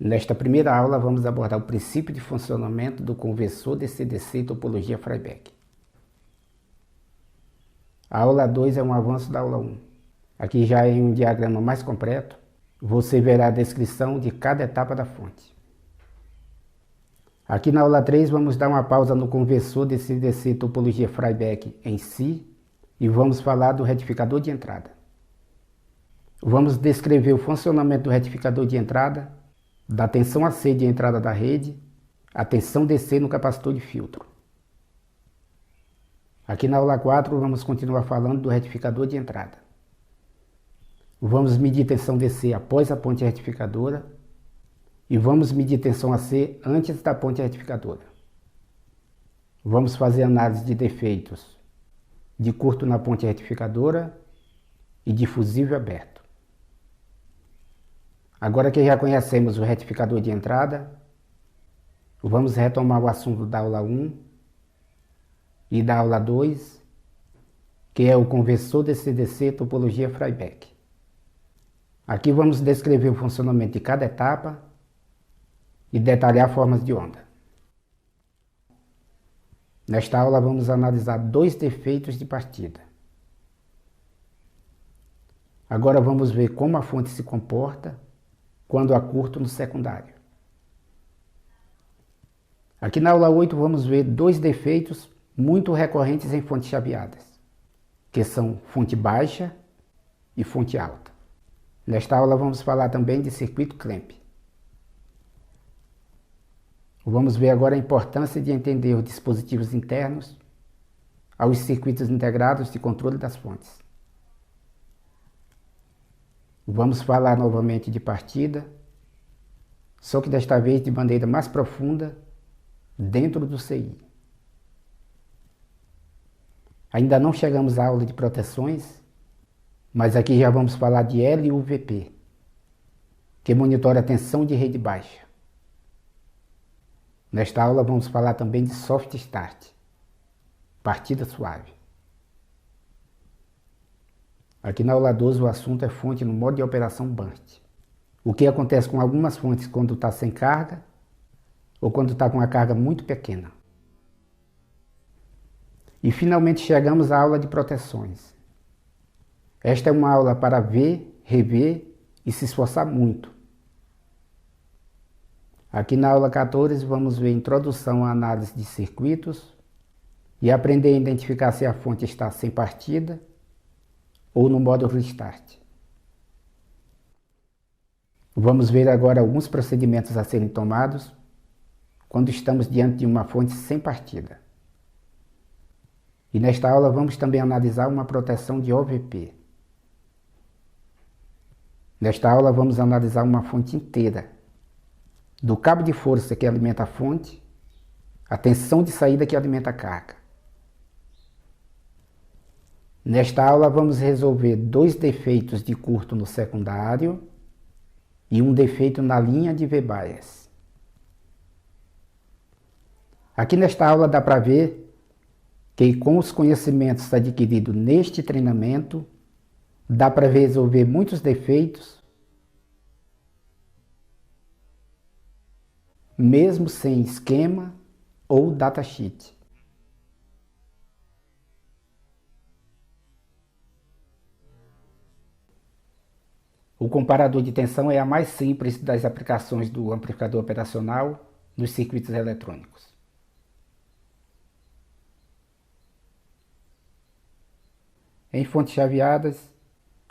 Nesta primeira aula, vamos abordar o princípio de funcionamento do conversor DC-DC e topologia Freiberg. A aula 2 é um avanço da aula 1. Aqui já em um diagrama mais completo, você verá a descrição de cada etapa da fonte. Aqui na aula 3, vamos dar uma pausa no conversor DC-DC e topologia Freiberg em si e vamos falar do retificador de entrada. Vamos descrever o funcionamento do retificador de entrada, da tensão AC de entrada da rede, a tensão DC no capacitor de filtro. Aqui na aula 4 vamos continuar falando do retificador de entrada. Vamos medir tensão DC após a ponte retificadora e vamos medir tensão AC antes da ponte retificadora. Vamos fazer análise de defeitos de curto na ponte retificadora e de fusível aberto. Agora que já conhecemos o retificador de entrada, vamos retomar o assunto da aula 1 e da aula 2, que é o conversor DC-DC topologia Freiberg. Aqui vamos descrever o funcionamento de cada etapa e detalhar formas de onda. Nesta aula vamos analisar dois defeitos de partida. Agora vamos ver como a fonte se comporta quando há curto no secundário. Aqui na aula 8 vamos ver dois defeitos muito recorrentes em fontes chaveadas, que são fonte baixa e fonte alta. Nesta aula vamos falar também de circuito clamp. Vamos ver agora a importância de entender os dispositivos internos aos circuitos integrados de controle das fontes. Vamos falar novamente de partida, só que desta vez de maneira mais profunda, dentro do CI. Ainda não chegamos à aula de proteções, mas aqui já vamos falar de LUVP, que monitora a tensão de rede baixa. Nesta aula vamos falar também de soft start, partida suave. Aqui na aula 12 o assunto é fonte no modo de operação burst. O que acontece com algumas fontes quando está sem carga ou quando está com uma carga muito pequena. E finalmente chegamos à aula de proteções. Esta é uma aula para ver, rever e se esforçar muito. Aqui na aula 14 vamos ver introdução à análise de circuitos e aprender a identificar se a fonte está sem partida ou no modo restart. Vamos ver agora alguns procedimentos a serem tomados quando estamos diante de uma fonte sem partida. E nesta aula vamos também analisar uma proteção de OVP. Nesta aula vamos analisar uma fonte inteira, do cabo de força que alimenta a fonte, a tensão de saída que alimenta a carga. Nesta aula vamos resolver dois defeitos de curto no secundário e um defeito na linha de V-bias. Aqui nesta aula dá para ver que com os conhecimentos adquiridos neste treinamento, dá para resolver muitos defeitos, mesmo sem esquema ou datasheet. O comparador de tensão é a mais simples das aplicações do amplificador operacional nos circuitos eletrônicos. Em fontes chaveadas,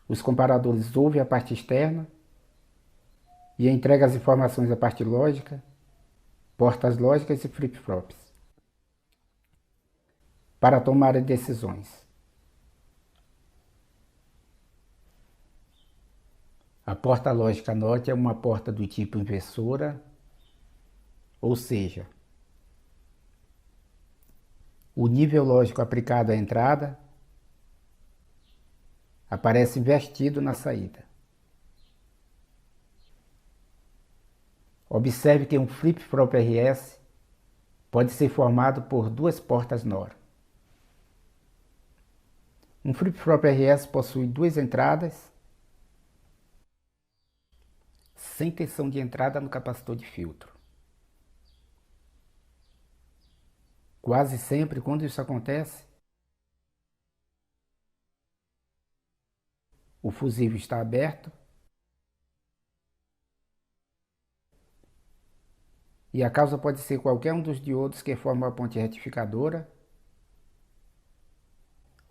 os comparadores ouvem a parte externa e entregam as informações à parte lógica, portas lógicas e flip-flops para tomar decisões. A porta lógica norte é uma porta do tipo inversora, ou seja, o nível lógico aplicado à entrada aparece invertido na saída. Observe que um flip-flop RS pode ser formado por duas portas NOR. Um flip-flop RS possui duas entradas sem tensão de entrada no capacitor de filtro. Quase sempre, quando isso acontece, o fusível está aberto e a causa pode ser qualquer um dos diodos que formam a ponte retificadora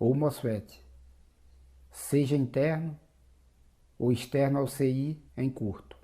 ou MOSFET, seja interno ou externo ao CI em curto.